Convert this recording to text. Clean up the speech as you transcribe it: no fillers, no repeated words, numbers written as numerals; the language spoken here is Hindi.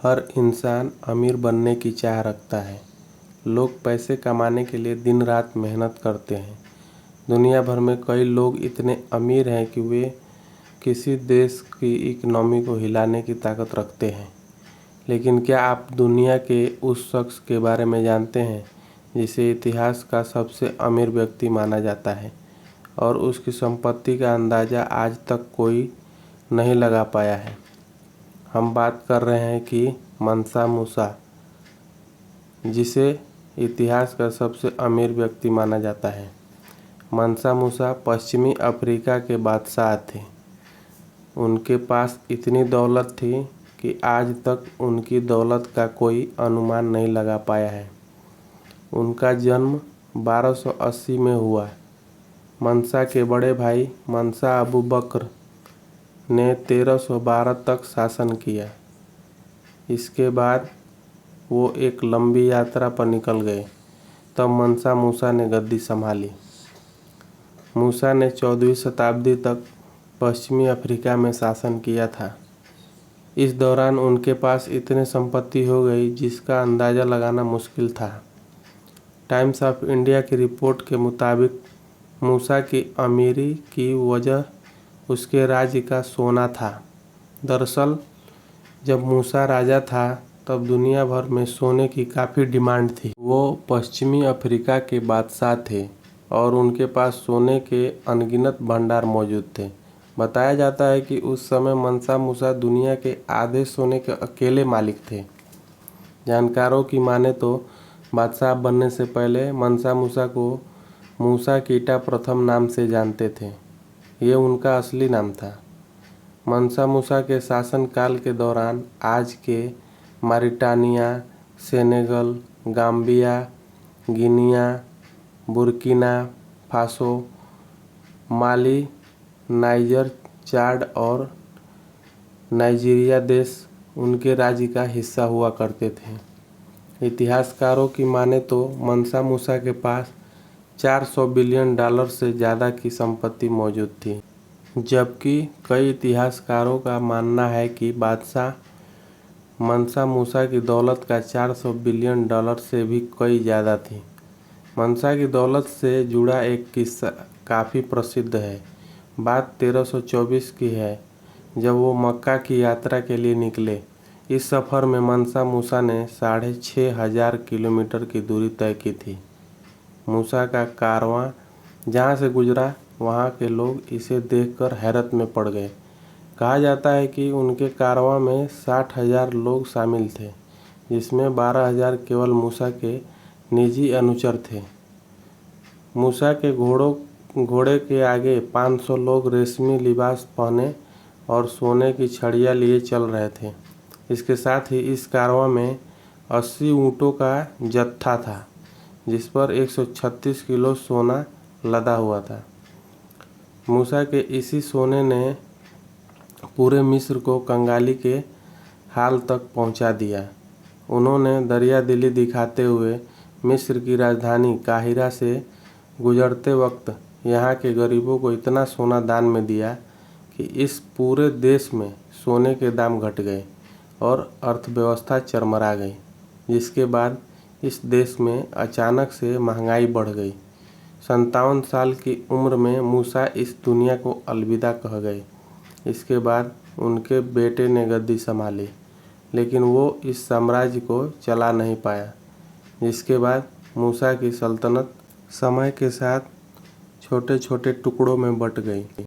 हर इंसान अमीर बनने की चाह रखता है। लोग पैसे कमाने के लिए दिन रात मेहनत करते हैं। दुनिया भर में कई लोग इतने अमीर हैं कि वे किसी देश की इकनॉमी को हिलाने की ताकत रखते हैं। लेकिन क्या आप दुनिया के उस शख्स के बारे में जानते हैं जिसे इतिहास का सबसे अमीर व्यक्ति माना जाता है और उसकी संपत्ति का अंदाज़ा आज तक कोई नहीं लगा पाया है? हम बात कर रहे हैं कि मंसा मूसा, जिसे इतिहास का सबसे अमीर व्यक्ति माना जाता है। मंसा मूसा पश्चिमी अफ्रीका के बादशाह थे। उनके पास इतनी दौलत थी कि आज तक उनकी दौलत का कोई अनुमान नहीं लगा पाया है। उनका जन्म 1280 में हुआ। मंसा के बड़े भाई मंसा अबू बकर ने 1312 तक शासन किया। इसके बाद वो एक लंबी यात्रा पर निकल गए। तब मंसा मूसा ने गद्दी संभाली। मूसा ने 14वीं शताब्दी तक पश्चिमी अफ्रीका में शासन किया था। इस दौरान उनके पास इतनी संपत्ति हो गई जिसका अंदाज़ा लगाना मुश्किल था। टाइम्स ऑफ इंडिया की रिपोर्ट के मुताबिक मूसा की अमीरी की वजह उसके राज्य का सोना था। दरअसल जब मूसा राजा था तब दुनिया भर में सोने की काफ़ी डिमांड थी। वो पश्चिमी अफ्रीका के बादशाह थे और उनके पास सोने के अनगिनत भंडार मौजूद थे। बताया जाता है कि उस समय मंसा मूसा दुनिया के आधे सोने के अकेले मालिक थे। जानकारों की माने तो बादशाह बनने से पहले मंसा मूसा को मूसा कीटा प्रथम नाम से जानते थे। ये उनका असली नाम था। मंसा मूसा के शासनकाल के दौरान आज के Mauritania, Senegal, Gambia, Guinea, Burkina Faso, Mali, Niger, Chad और नाइजीरिया देश उनके राज्य का हिस्सा हुआ करते थे। इतिहासकारों की माने तो मंसा मूसा के पास $400 बिलियन से ज़्यादा की संपत्ति मौजूद थी, जबकि कई इतिहासकारों का मानना है कि बादशाह मंसा मूसा की दौलत का $400 बिलियन से भी कई ज़्यादा थी। मंसा की दौलत से जुड़ा एक किस्सा काफ़ी प्रसिद्ध है। बात 1324 की है, जब वो मक्का की यात्रा के लिए निकले। इस सफ़र में मंसा मूसा ने 6500 किलोमीटर की दूरी तय की थी। मूसा का कारवां जहाँ से गुजरा वहाँ के लोग इसे देखकर हैरत में पड़ गए। कहा जाता है कि उनके कारवां में 60,000 लोग शामिल थे, जिसमें 12,000 केवल मूसा के निजी अनुचर थे। मूसा के घोड़े के आगे 500 लोग रेशमी लिबास पहने और सोने की छड़ियाँ लिए चल रहे थे। इसके साथ ही इस कारवां में 80 ऊँटों का जत्था था, जिस पर 136 किलो सोना लदा हुआ था। मूसा के इसी सोने ने पूरे मिस्र को कंगाली के हाल तक पहुंचा दिया। उन्होंने दरिया दिली दिखाते हुए मिस्र की राजधानी काहिरा से गुजरते वक्त यहाँ के गरीबों को इतना सोना दान में दिया कि इस पूरे देश में सोने के दाम घट गए और अर्थव्यवस्था चरमरा गई, जिसके बाद इस देश में अचानक से महंगाई बढ़ गई। 57 साल की उम्र में मूसा इस दुनिया को अलविदा कह गए। इसके बाद उनके बेटे ने गद्दी संभाली, लेकिन वो इस साम्राज्य को चला नहीं पाया। जिसके बाद मूसा की सल्तनत समय के साथ छोटे छोटे टुकड़ों में बट गई।